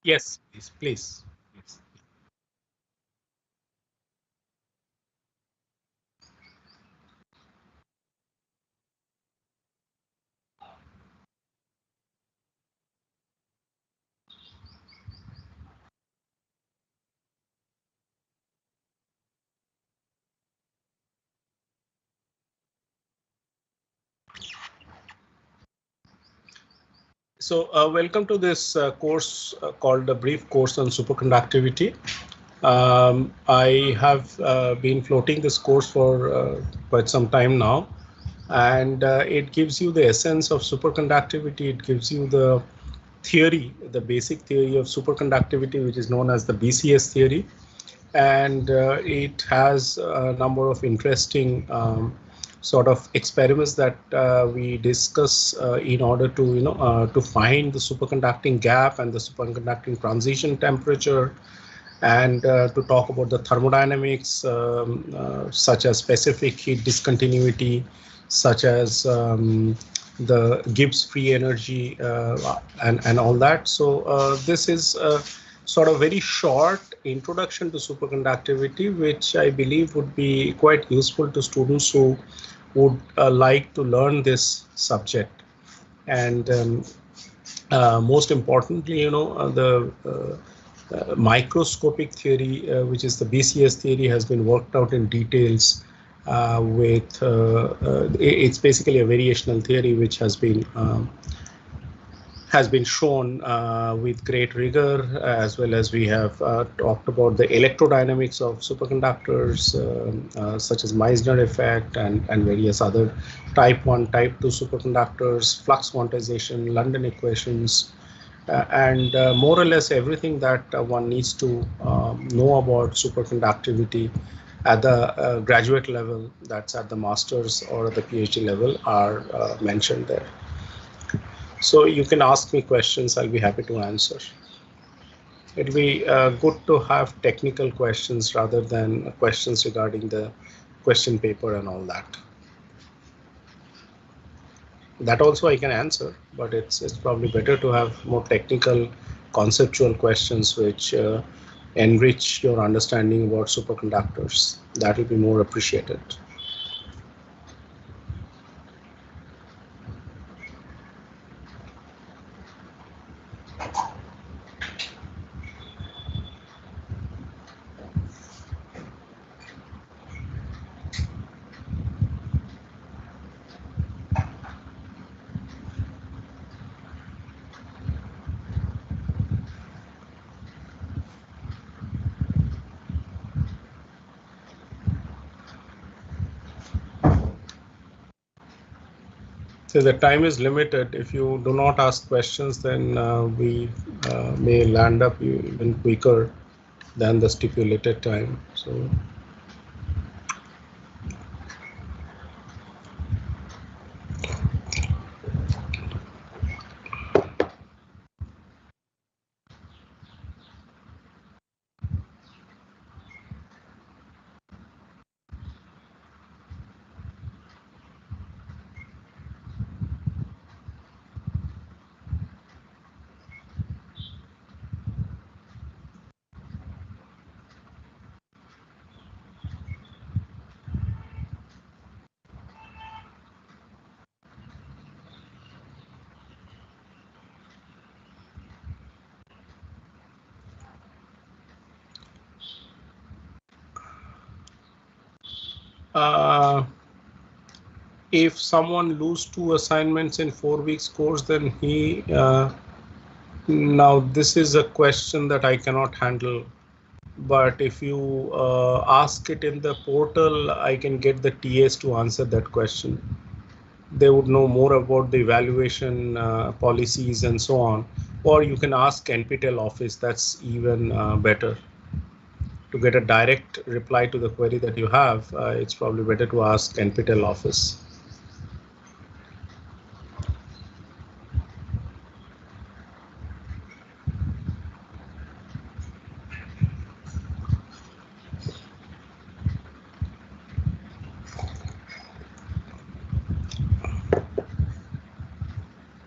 Yes, please, please. Yes. So welcome to this course called a brief course on superconductivity. I have been floating this course for quite some time now, and it gives you the essence of superconductivity. It gives you the theory, the basic theory of superconductivity, which is known as the BCS theory. And it has a number of interesting sort of experiments that we discuss in order to to find the superconducting gap and the superconducting transition temperature, and to talk about the thermodynamics such as specific heat discontinuity, such as the Gibbs free energy and all that. So this is sort of very short introduction to superconductivity, which I believe would be quite useful to students who would like to learn this subject. And most importantly, the microscopic theory, which is the BCS theory, has been worked out in details it's basically a variational theory which has been shown with great rigor, as well as we have talked about the electrodynamics of superconductors, such as Meissner effect and various other type 1, type 2 superconductors, flux quantization, London equations, and more or less everything that one needs to know about superconductivity at the graduate level, that's at the master's or the PhD level, are mentioned there. So you can ask me questions, I'll be happy to answer. It'll be good to have technical questions rather than questions regarding the question paper and all that. That also I can answer, but it's probably better to have more technical, conceptual questions which enrich your understanding about superconductors. That will be more appreciated. So the time is limited. If you do not ask questions, then we may land up even quicker than the stipulated time. So. If someone lose 2 assignments in 4 weeks course, then he now this is a question that I cannot handle, but if you ask it in the portal, I can get the TAs to answer that question. They would know more about the evaluation policies and so on, or you can ask NPTEL office. That's even better. To get a direct reply to the query that you have, it's probably better to ask NPTEL office.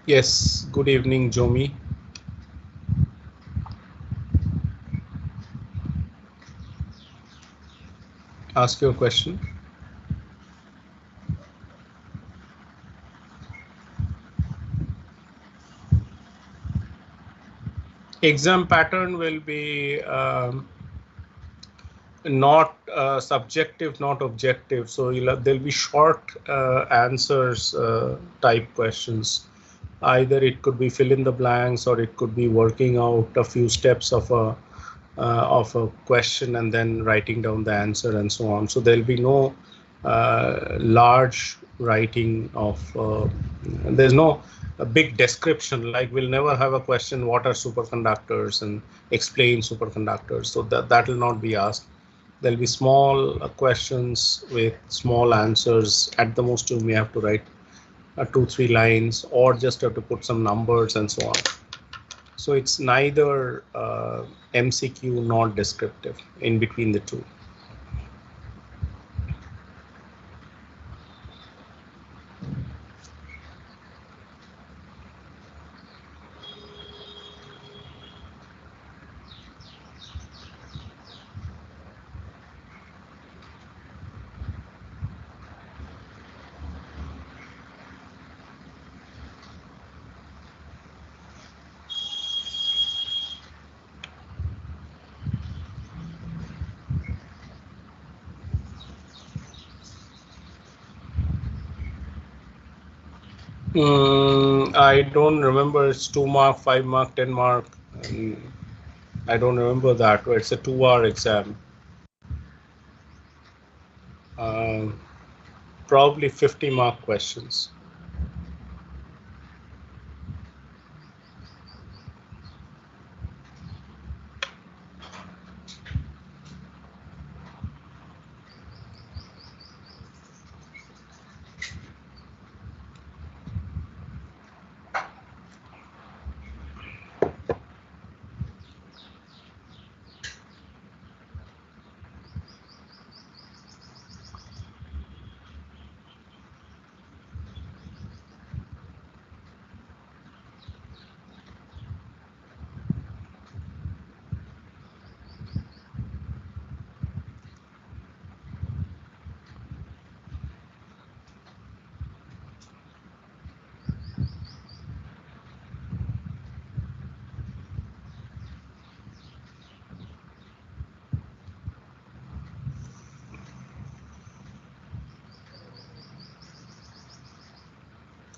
Yes, good evening, Jomi. ask your question. Exam pattern will be not subjective, not objective. So there'll be short answers type questions. Either it could be fill in the blanks, or it could be working out a few steps of a question and then writing down the answer and so on. So there'll be no large writing of. There's no a big description, like we'll never have a question, what are superconductors, and explain superconductors. So that will not be asked. There'll be small questions with small answers. At the most, you may have to write 2-3 lines, or just have to put some numbers and so on. So it's neither MCQ nor descriptive, in between the two. I don't remember. It's 2 mark, 5 mark, 10 mark. I don't remember that. It's a 2-hour exam. Probably 50 mark questions.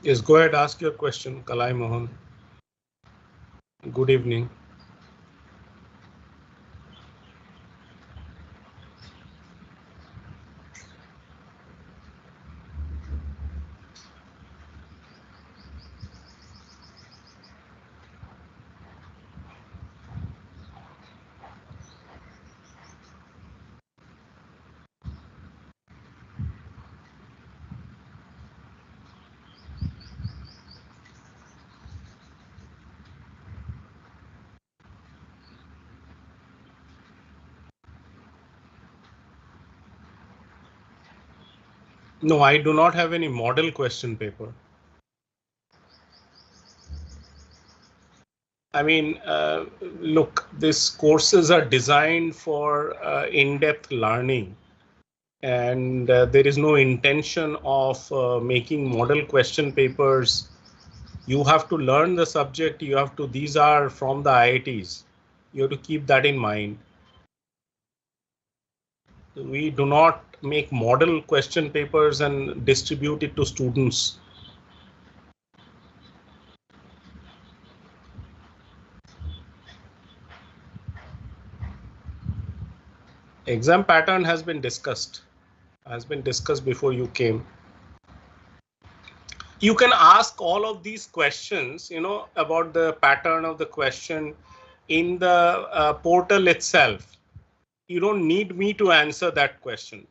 Yes, go ahead, ask your question, Kalai Mohan. Good evening. No, I do not have any model question paper. I mean, look, these courses are designed for in-depth learning, and there is no intention of making model question papers. You have to learn the subject. You have to, these are from the IITs. You have to keep that in mind. We do not make model question papers and distribute it to students. Exam pattern has been discussed before you came. You can ask all of these questions, about the pattern of the question in the portal itself. You don't need me to answer that question.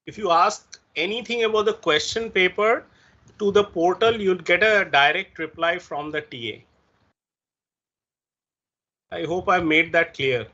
If you ask anything about the question paper to the portal, you'll get a direct reply from the TA. I hope I made that clear.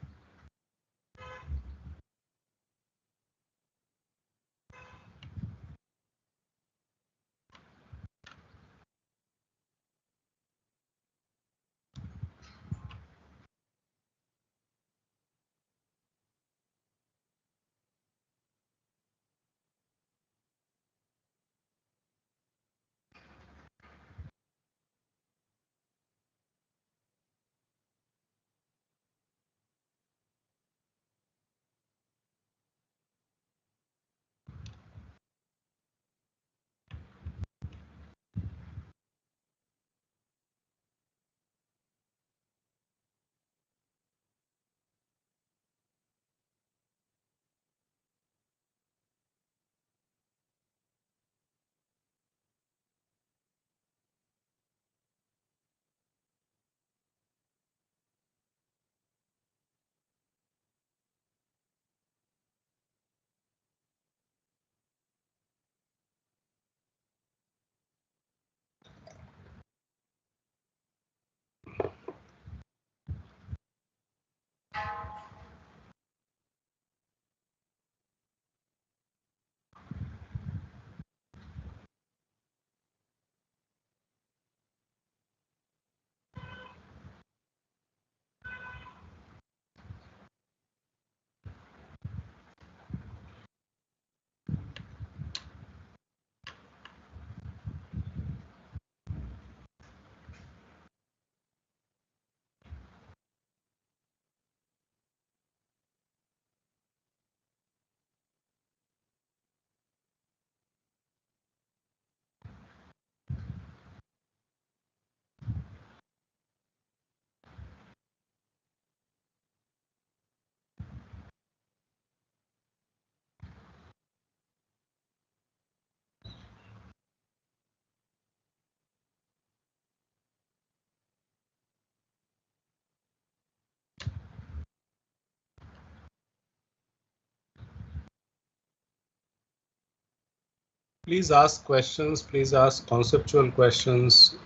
Please ask questions. Please ask conceptual questions,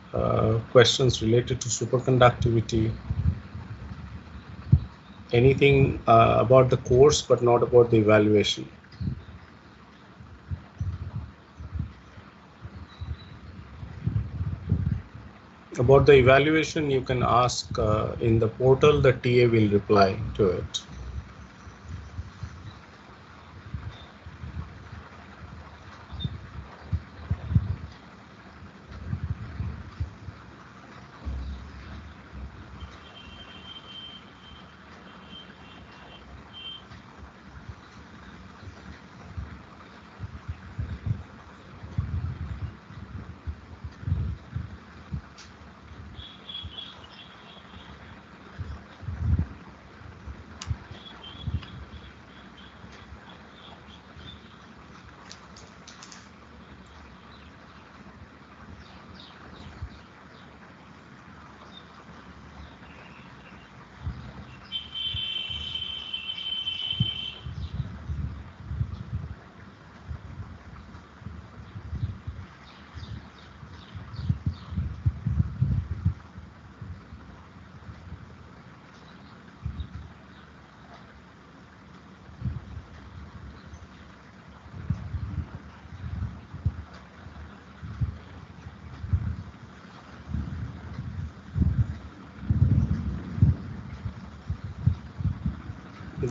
questions related to superconductivity, anything about the course, but not about the evaluation. About the evaluation, you can ask in the portal. The TA will reply to it.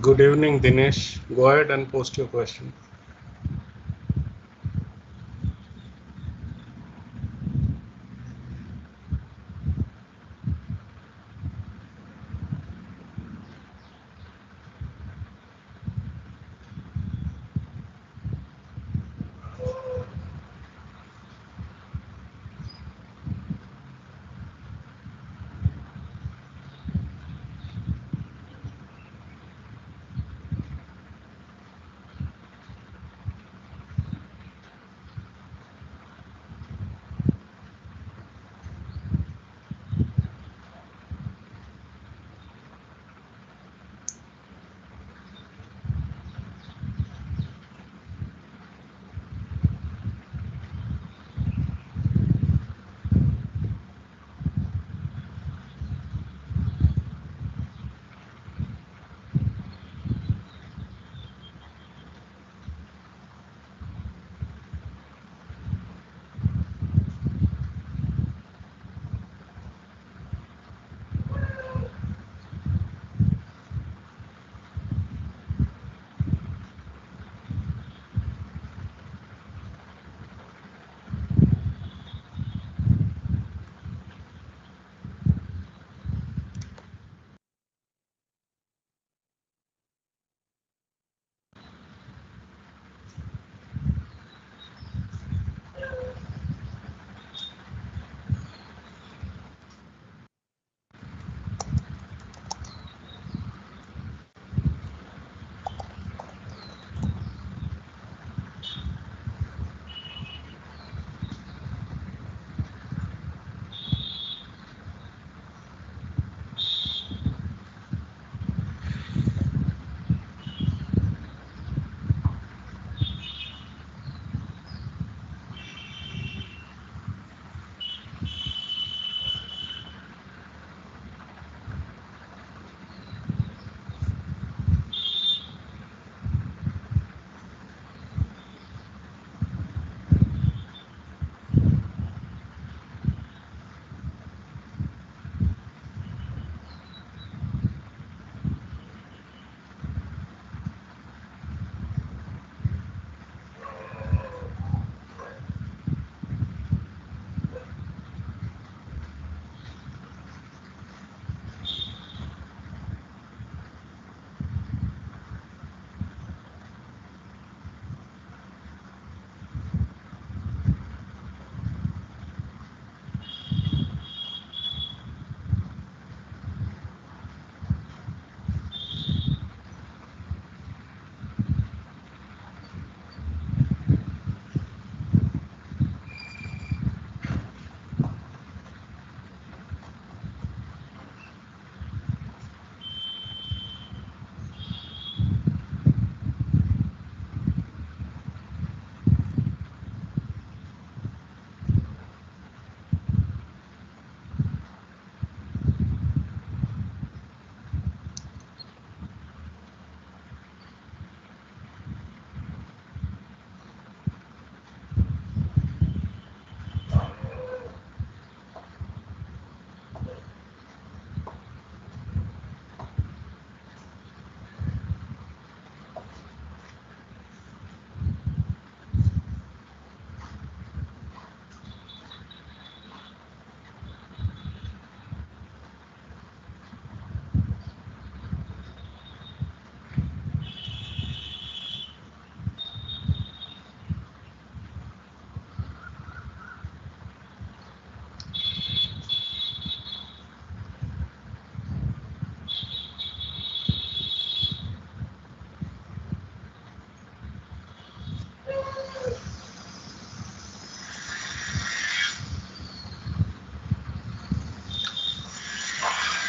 Good evening, Dinesh. Go ahead and post your question.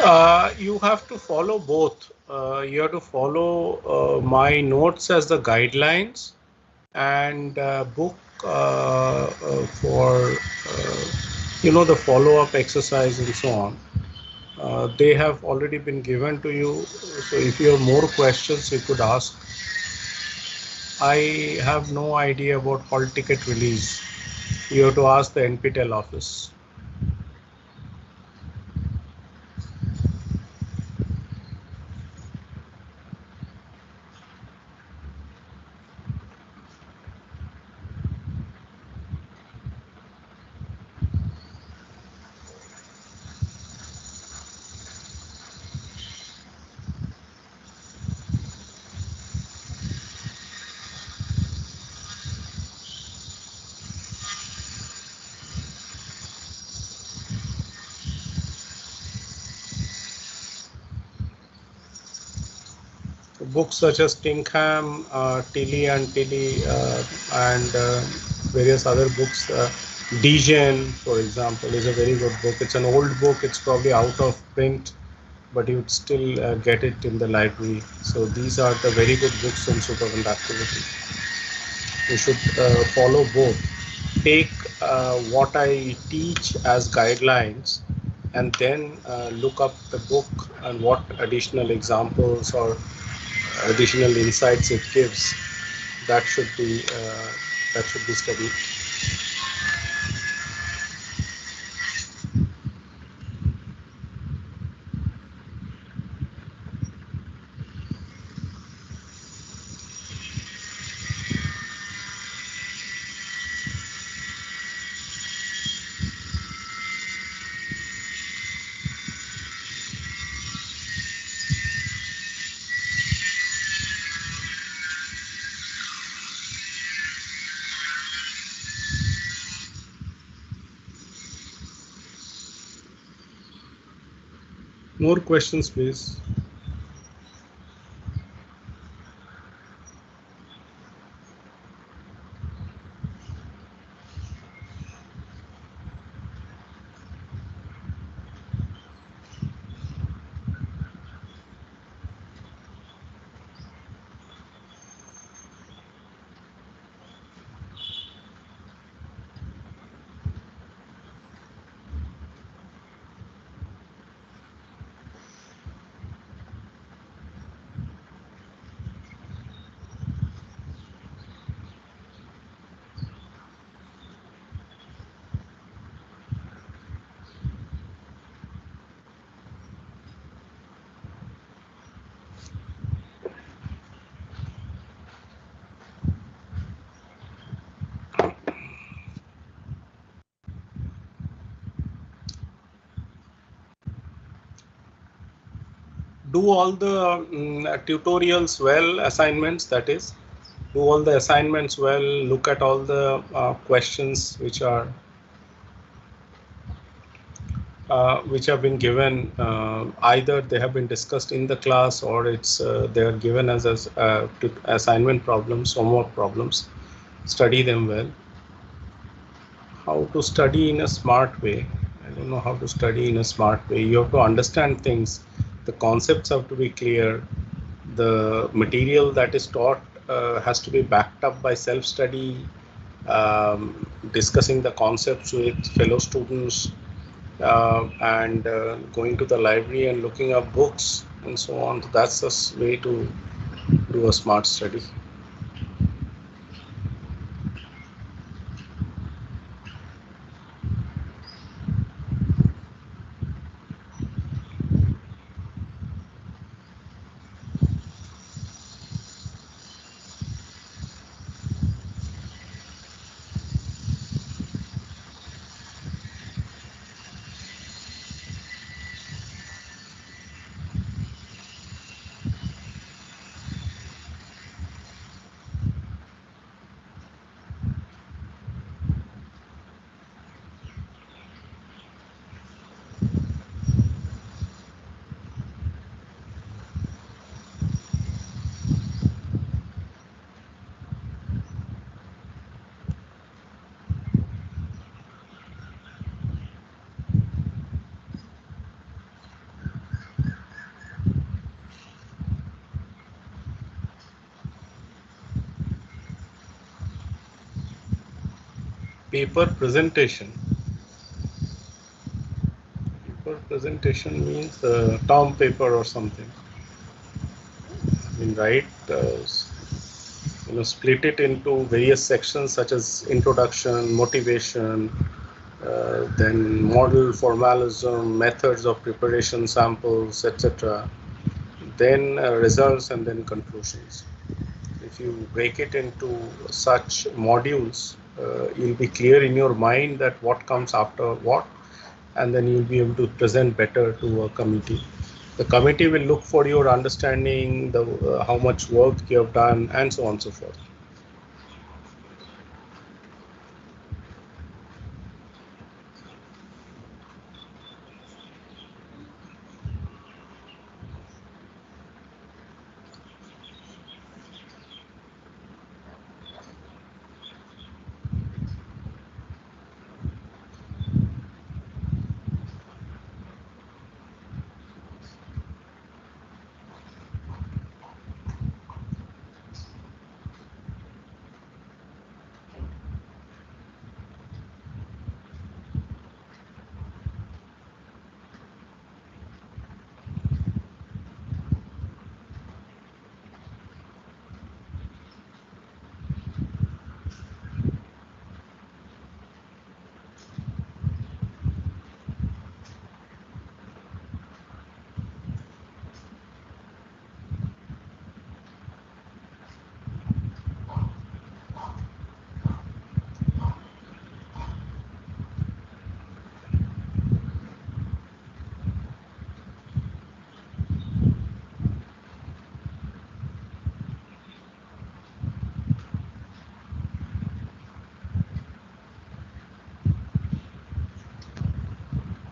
You have to follow both. You have to follow my notes as the guidelines and book for the follow-up exercise and so on. They have already been given to you. So if you have more questions, you could ask. I have no idea about hall ticket release. You have to ask the NPTEL office. Books such as Tinkham, Tilly and Tilly, and various other books. Degen, for example, is a very good book. It's an old book. It's probably out of print, but you'd still get it in the library. So these are the very good books on superconductivity. You should follow both. Take what I teach as guidelines and then look up the book and what additional examples or additional insights it gives. That should be studied. More questions, please. Do all the tutorials well, assignments, that is. Do all the assignments well, look at all the questions which have been given. Either they have been discussed in the class or they are given as assignment problems, homework problems. Study them well. How to study in a smart way? I don't know how to study in a smart way. You have to understand things. The concepts have to be clear. The material that is taught has to be backed up by self-study, discussing the concepts with fellow students, and going to the library and looking up books and so on. That's the way to do a smart study. Paper presentation. Paper presentation means term paper or something. I mean, right? Split it into various sections such as introduction, motivation, then model, formalism, methods of preparation, samples, etc. Then results, and then conclusions. If you break it into such modules, you'll be clear in your mind that what comes after what, and then you'll be able to present better to a committee. The committee will look for your understanding, how much work you have done, and so on and so forth.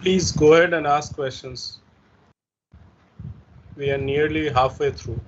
Please go ahead and ask questions. We are nearly halfway through.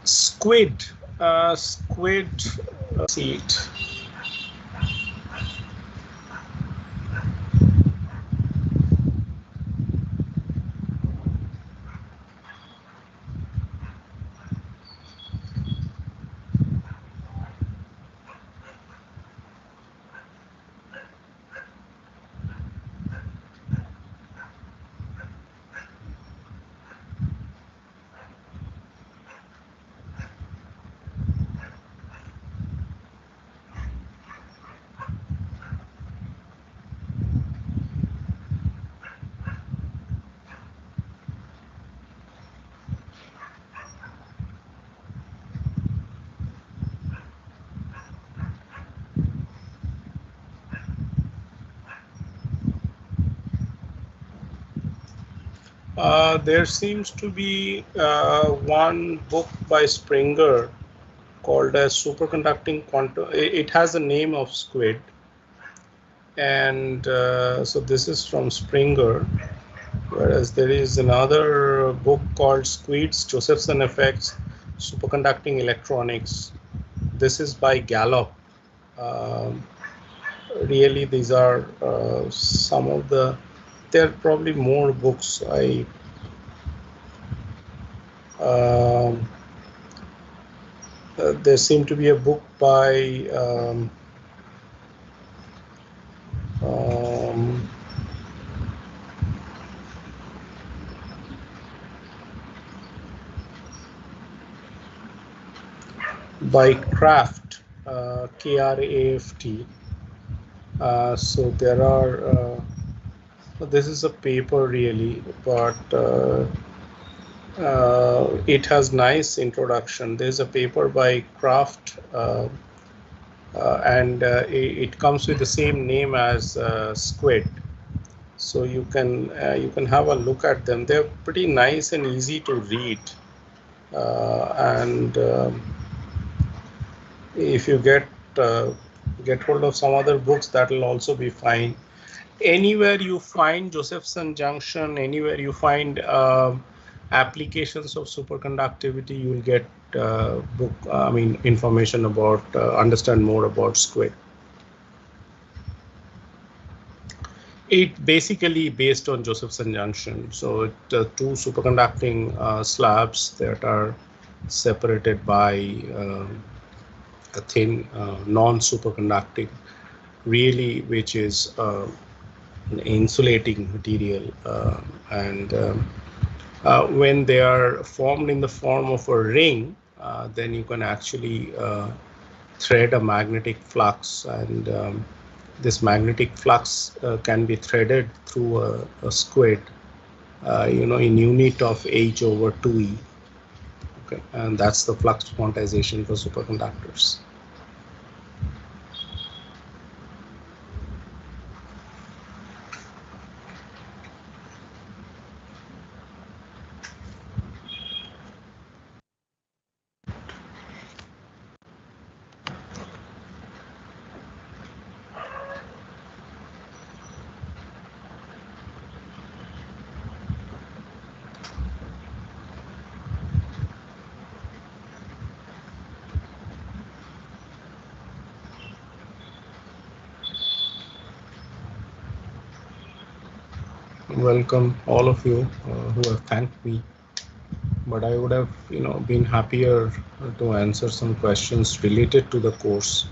Squid. Squid. See it. There seems to be one book by Springer called as Superconducting Quantum. It has the name of squid, and so this is from Springer. Whereas there is another book called Squids, Josephson Effects, Superconducting Electronics. This is by Gallup. Really, these are some of the. There are probably more books. There seemed to be a book by Kraft, Kraft. So there are. This is a paper really, but it has nice introduction. There's a paper by Kraft, and it comes with the same name as Squid. So you can have a look at them. They're pretty nice and easy to read, and if you get hold of some other books, that will also be fine. Anywhere you find Josephson junction, anywhere you find applications of superconductivity, you will get information about, understand more about squid. It basically based on Josephson junction. So it, two superconducting slabs that are separated by a thin non-superconducting, really, which is an insulating material, and when they are formed in the form of a ring, then you can actually thread a magnetic flux, and this magnetic flux can be threaded through a squid, in unit of H over 2E. Okay, and that's the flux quantization for superconductors. Welcome all of you who have thanked me, but I would have been happier to answer some questions related to the course.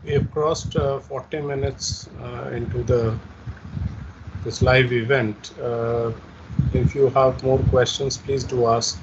We have crossed 40 minutes into this live event. If you have more questions, please do ask.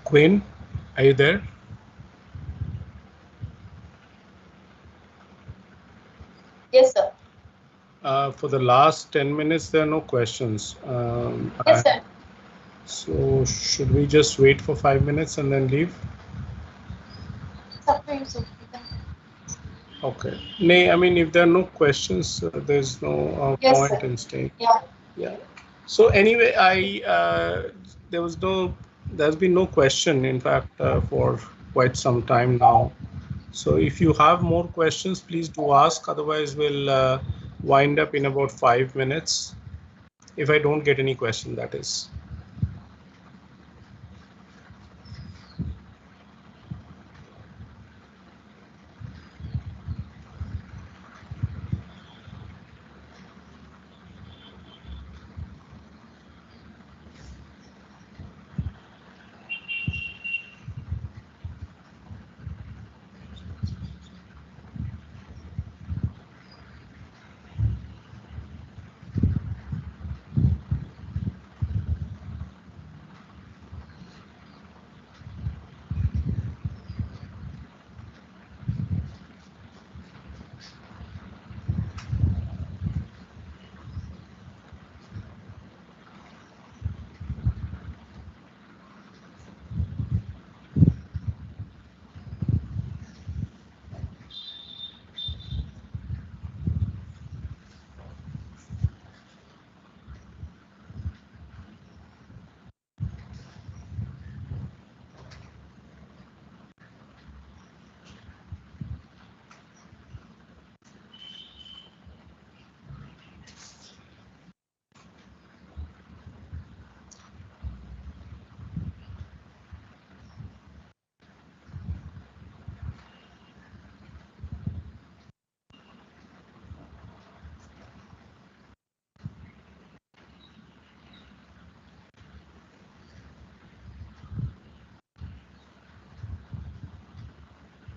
Queen, are you there? Yes, sir. For the last 10 minutes, there are no questions. Yes, sir. So should we just wait for 5 minutes and then leave? It's up to you, sir. Okay. Nay, I mean, if there are no questions, there's no Yes, point sir. in staying. Yeah. Yeah. So anyway, there's been no question, in fact, for quite some time now. So if you have more questions, please do ask. Otherwise, we'll wind up in about 5 minutes. If I don't get any question, that is.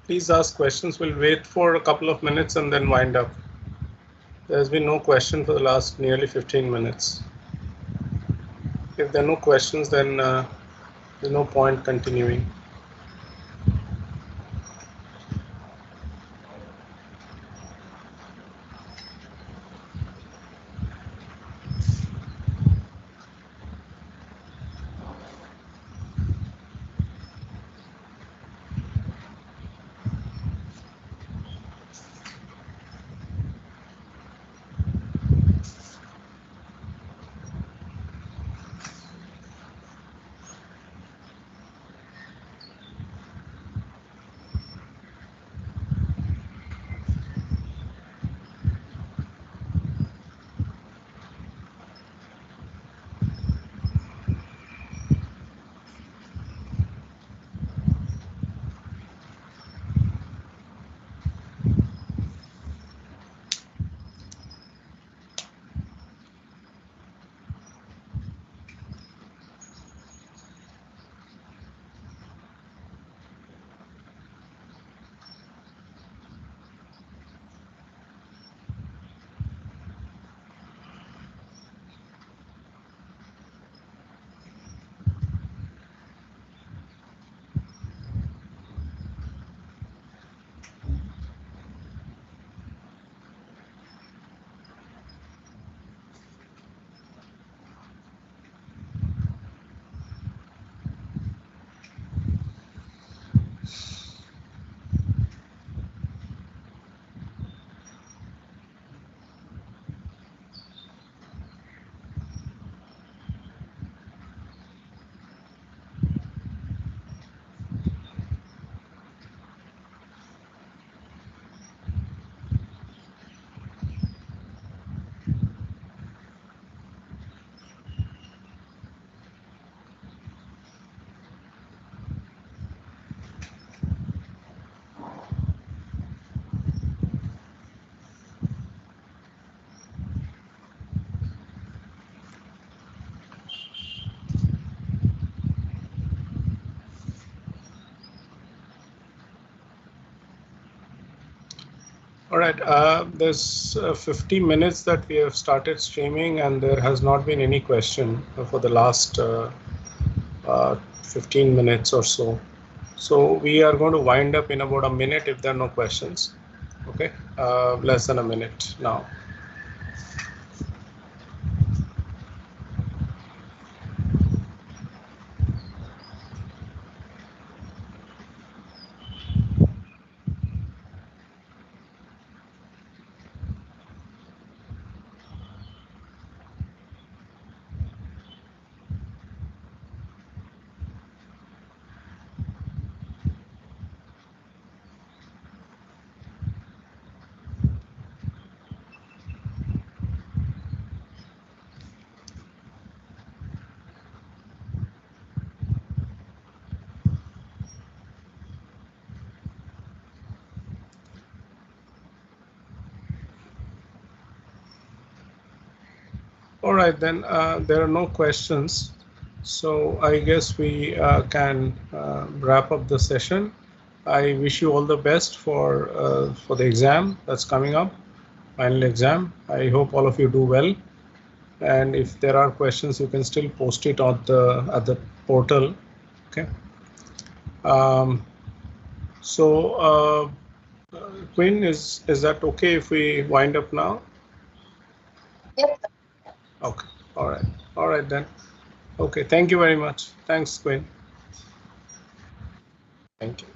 Please ask questions. We'll wait for a couple of minutes and then wind up. There's been no question for the last nearly 15 minutes. If there are no questions, then there's no point continuing. All right, there's 50 minutes that we have started streaming and there has not been any question for the last 15 minutes or so. So we are going to wind up in about a minute if there are no questions. Okay, less than a minute now. All right, then there are no questions. So I guess we can wrap up the session. I wish you all the best for the exam that's coming up, final exam. I hope all of you do well. And if there are questions, you can still post it at the portal. Okay. So Quinn, is that okay if we wind up now? Yes, sir. Okay. All right. All right then. Okay. Thank you very much. Thanks, Quinn. Thank you.